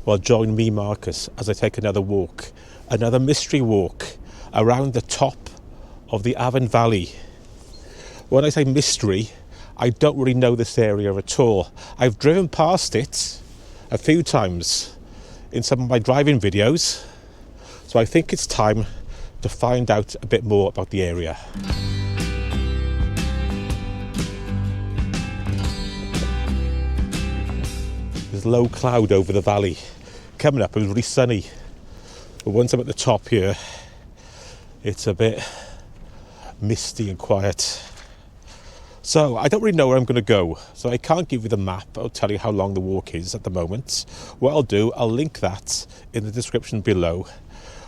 Well, join me, Marcus, as I take another walk, another mystery walk around the top of the Afan Valley. When I say mystery, I don't really know this area at all. I've driven past it a few times in some of my driving videos, so I think it's time to find out a bit more about the area. There's low cloud over the valley. Coming up, it was really sunny, but once I'm at the top here, it's a bit misty and quiet. So I don't really know where I'm going to go, so I can't give you the map. I'll tell you how long the walk is at the moment. What I'll do, I'll link that in the description below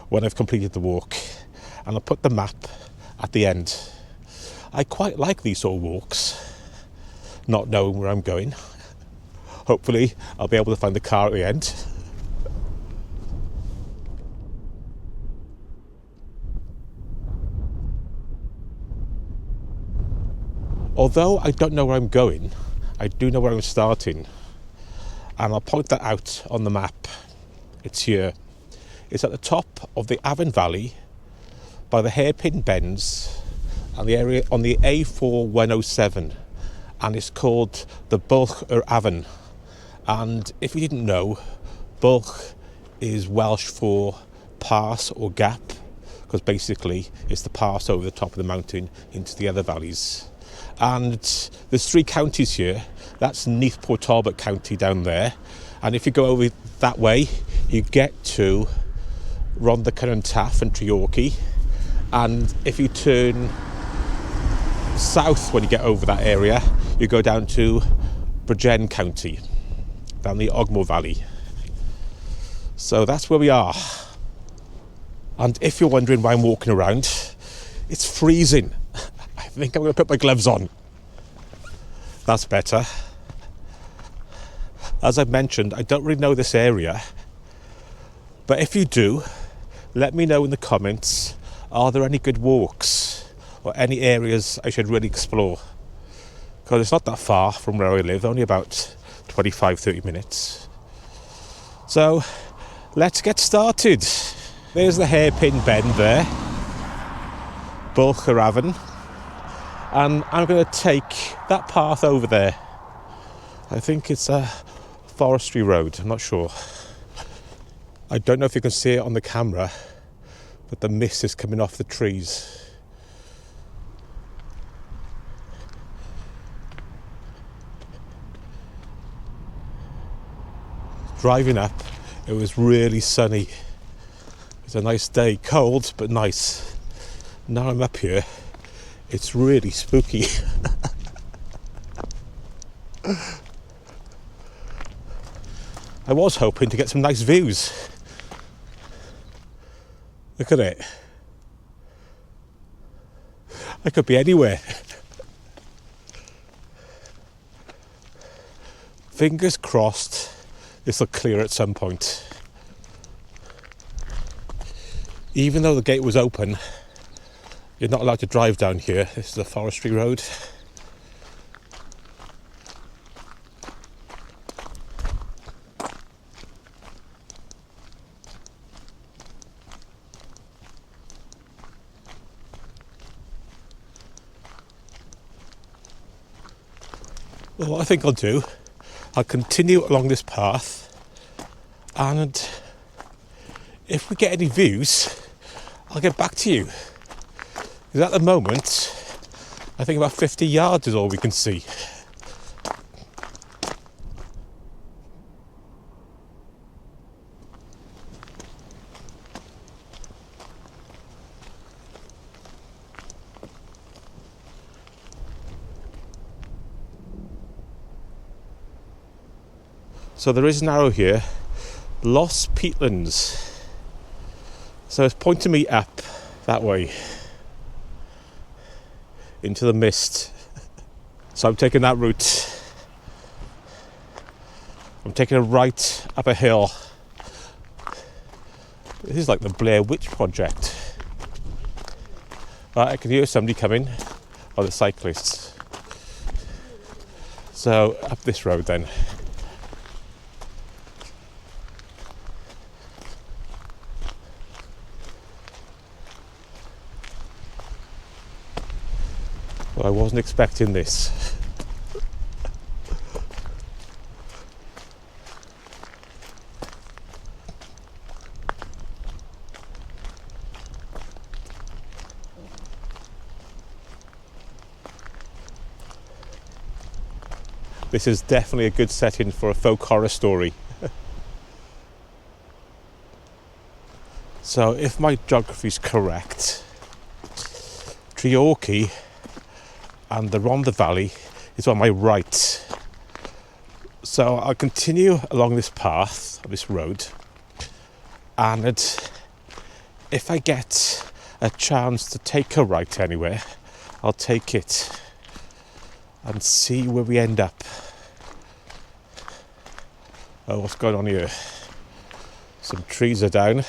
when I've completed the walk, and I'll put the map at the end. I quite like these sort of walks, not knowing where I'm going. Hopefully I'll be able to find the car at the end. Although I don't know where I'm going, I do know where I'm starting, and I'll point that out on the map. It's here. It's at the top of the Afan Valley by the hairpin bends and the area on the A4107, and it's called the Bwlch-y-Clawdd. And if you didn't know, Bwlch is Welsh for pass or gap, because basically it's the pass over the top of the mountain into the other valleys. And there's 3 counties here. That's Neath Port Talbot County down there, and if you go over that way you get to Rhondda Valley and Treorchy, and if you turn south when you get over that area, you go down to Bwlch-y-Clawdd County, down the Ogmore Valley. So that's where we are. And if you're wondering why I'm walking around, it's freezing. I think I'm going to put my gloves on. That's better. As I've mentioned, I don't really know this area, but if you do, let me know in the comments, are there any good walks or any areas I should really explore? Because it's not that far from where I live, only about 25-30 minutes. So let's get started. There's the hairpin bend there, Bwlch-y-Clawdd, and I'm going to take that path over there. I think it's a forestry road, I'm not sure. I don't know if you can see it on the camera, but the mist is coming off the trees. Driving up, it was really sunny. It's a nice day, cold but nice. Now I'm up here, it's really spooky. I was hoping to get some nice views. Look at it. I could be anywhere. Fingers crossed this will clear at some point. Even though the gate was open, you're not allowed to drive down here. This is a forestry road. Well, what I think I'll do, I'll continue along this path, and if we get any views, I'll get back to you. Because at the moment, I think about 50 yards is all we can see. So there is an arrow here, Lost Peatlands. So it's pointing me up that way into the mist. So I'm taking that route. I'm taking a right up a hill. This is like the Blair Witch Project. Right, I can hear somebody coming, or the cyclists. So up this road then. Well, I wasn't expecting this. This is definitely a good setting for a folk horror story. So if my geography is correct, Treorchy and the Rhondda Valley is on my right. So I'll continue along this path, this road, and if I get a chance to take a right anywhere, I'll take it and see where we end up. Oh, what's going on here? Some trees are down,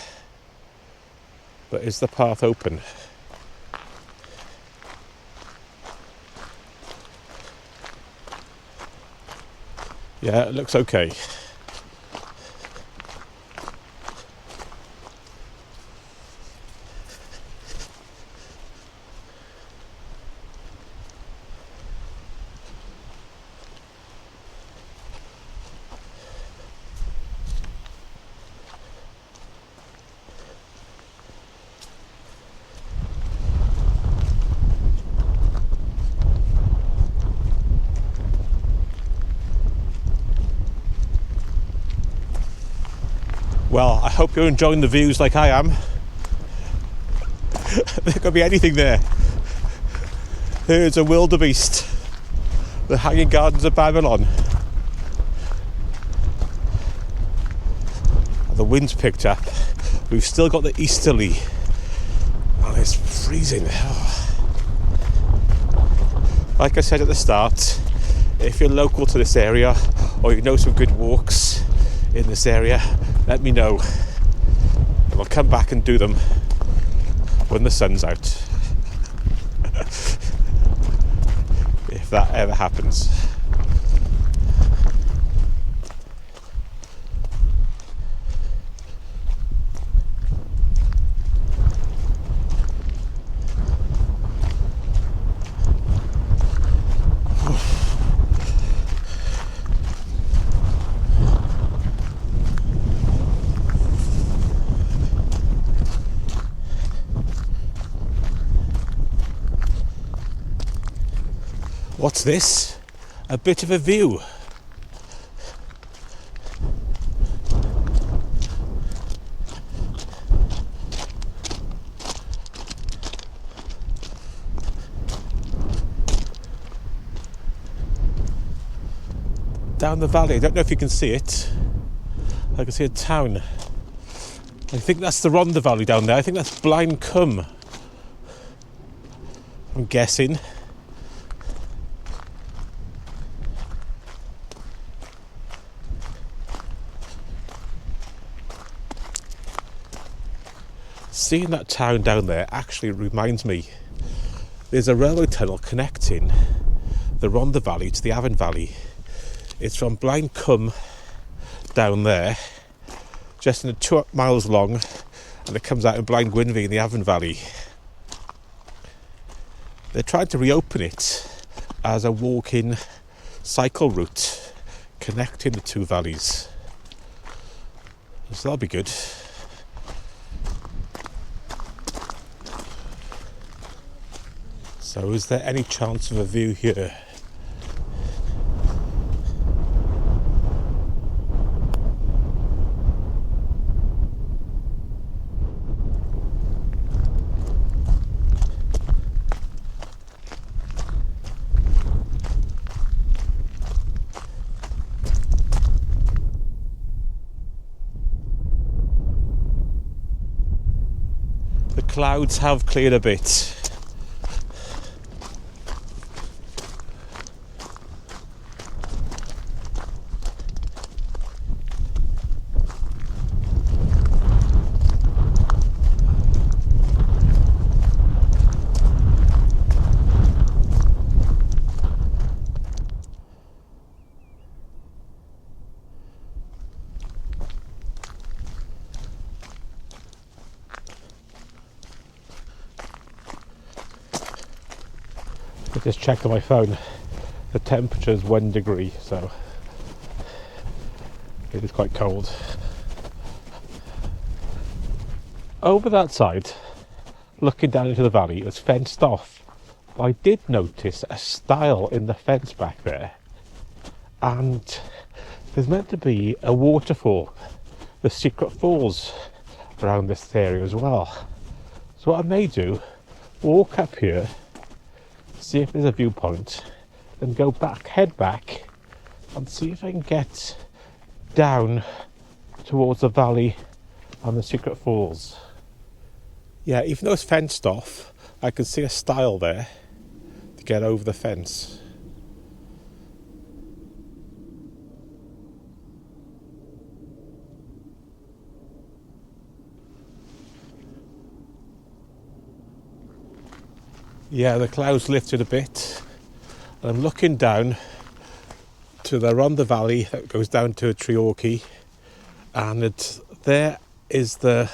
but is the path open? Yeah, it looks okay. Well, I hope you're enjoying the views like I am. There could be anything there. Here's a wildebeest. The Hanging Gardens of Babylon. The wind's picked up. We've still got the easterly. Oh, it's freezing. Oh. Like I said at the start, if you're local to this area or you know some good walks in this area, let me know and I'll come back and do them when the sun's out. If that ever happens. What's this? A bit of a view. Down the valley, I don't know if you can see it. I can see a town. I think that's the Rhondda Valley down there. I think that's Bwlch-y-Clawdd. I'm guessing. Seeing that town down there actually reminds me there's a railway tunnel connecting the Rhondda Valley to the Afan Valley. It's from Bwlch-y-Clawdd down there, just in 2 miles long, and it comes out in Abergwynfi in the Afan Valley. They're trying to reopen it as a walk-in cycle route connecting the two valleys. So that'll be good. So is there any chance of a view here? The clouds have cleared a bit. I just checked on my phone. The temperature is 1 degree, so it is quite cold. Over that side, looking down into the valley, it was fenced off. I did notice a stile in the fence back there, and there's meant to be a waterfall, the secret falls around this area as well. So what I may do, walk up here, see if there's a viewpoint, then go back, head back, and see if I can get down towards the valley and the secret falls. Yeah, even though it's fenced off, I can see a stile there to get over the fence. Yeah, the clouds lifted a bit. I'm looking down to the Rhondda Valley that goes down to Treorchy, and there is the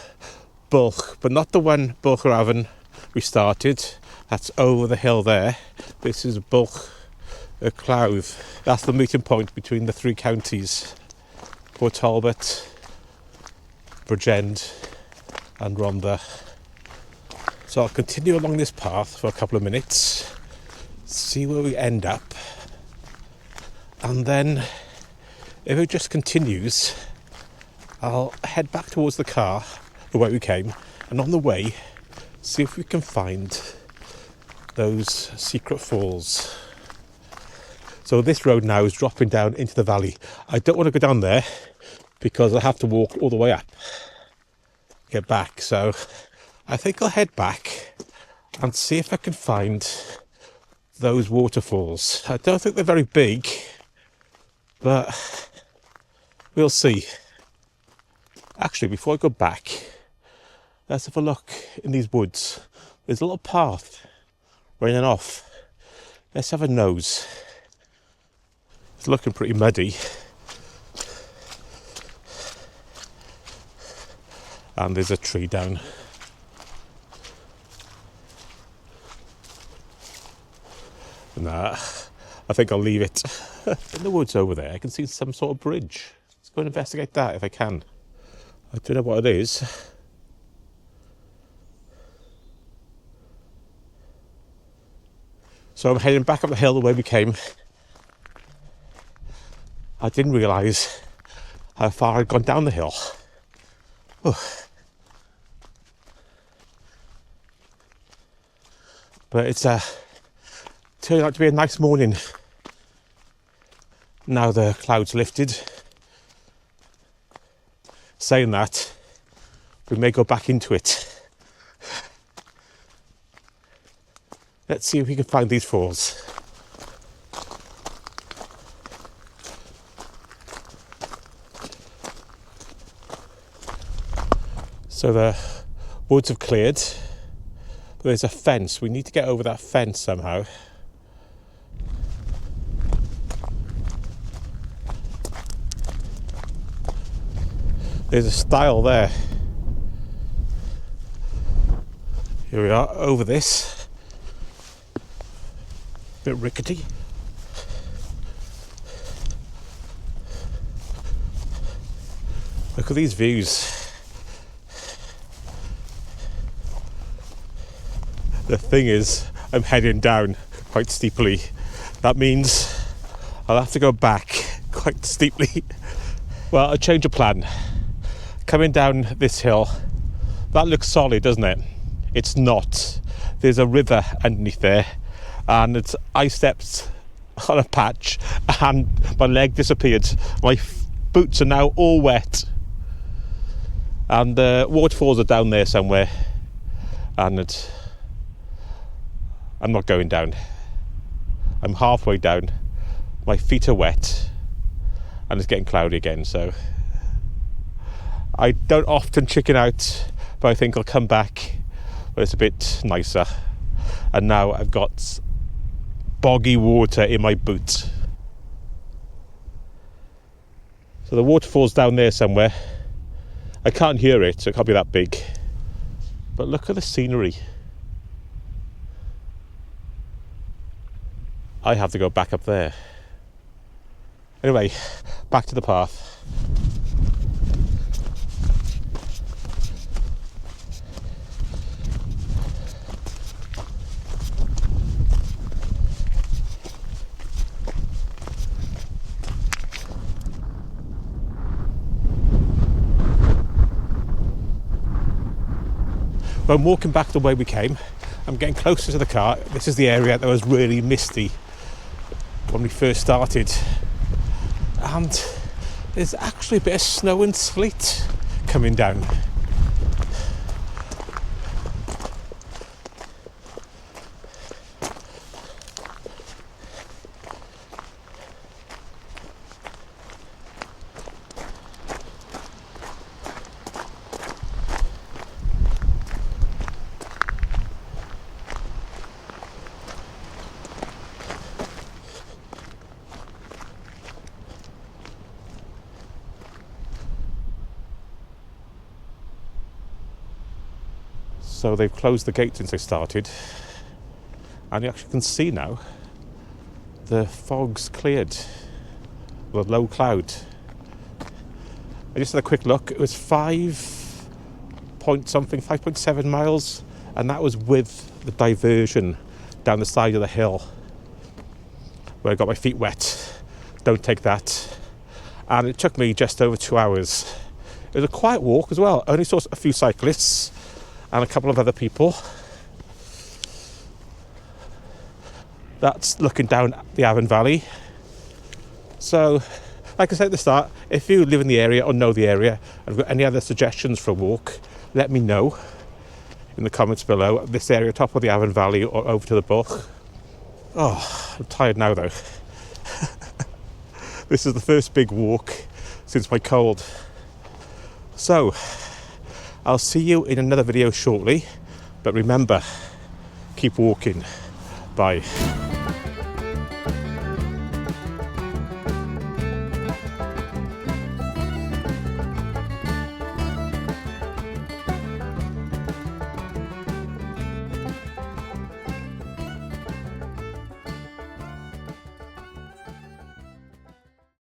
Bwlch, but not the one Bwlch-y-Clawdd we started. That's over the hill there. This is Bwlch-y-Clawdd. That's the meeting point between the three counties, Treherbert, Bwlch-y-Clawdd and Rhondda. So I'll continue along this path for a couple of minutes, see where we end up, and then if it just continues, I'll head back towards the car, the way we came, and on the way, see if we can find those secret falls. So this road now is dropping down into the valley. I don't want to go down there because I have to walk all the way up, get back, so I think I'll head back and see if I can find those waterfalls. I don't think they're very big, but we'll see. Actually, before I go back, let's have a look in these woods. There's a little path running off. Let's have a nose. It's looking pretty muddy. And there's a tree down. Nah, I think I'll leave it. In the woods over there, I can see some sort of bridge. Let's go and investigate that if I can. I don't know what it is. So I'm heading back up the hill the way we came. I didn't realise how far I'd gone down the hill. Oh. But it's turned out to be a nice morning. Now the clouds lifted. Saying that, we may go back into it. Let's see if we can find these falls. So the woods have cleared, but there's a fence. We need to get over that fence somehow. There's a stile there. Here we are, over this. Bit rickety. Look at these views. The thing is, I'm heading down quite steeply. That means I'll have to go back quite steeply. Well, a change of plan. Coming down this hill, that looks solid, doesn't it? It's not. There's a river underneath there, and I stepped on a patch and my leg disappeared. My boots are now all wet, and the waterfalls are down there somewhere, and I'm not going down. I'm halfway down, my feet are wet, and it's getting cloudy again, so I don't often chicken out, but I think I'll come back when it's a bit nicer. And now I've got boggy water in my boot. So the waterfall's down there somewhere. I can't hear it, so it can't be that big. But look at the scenery. I have to go back up there. Anyway, back to the path. When I'm walking back the way we came, I'm getting closer to the car. This is the area that was really misty when we first started. And there's actually a bit of snow and sleet coming down. So they've closed the gate since they started, and you actually can see now the fog's cleared, the low cloud. I just had a quick look. It was 5.7 miles, and that was with the diversion down the side of the hill where I got my feet wet. Don't take that. And it took me just over 2 hours. It was a quiet walk as well. I only saw a few cyclists and a couple of other people. That's looking down the Afan Valley. So, like I said at the start, if you live in the area or know the area and have got any other suggestions for a walk, let me know in the comments below. This area, top of the Afan Valley or over to the Bwlch. Oh, I'm tired now though. This is the first big walk since my cold. So, I'll see you in another video shortly, but remember, keep walking. Bye.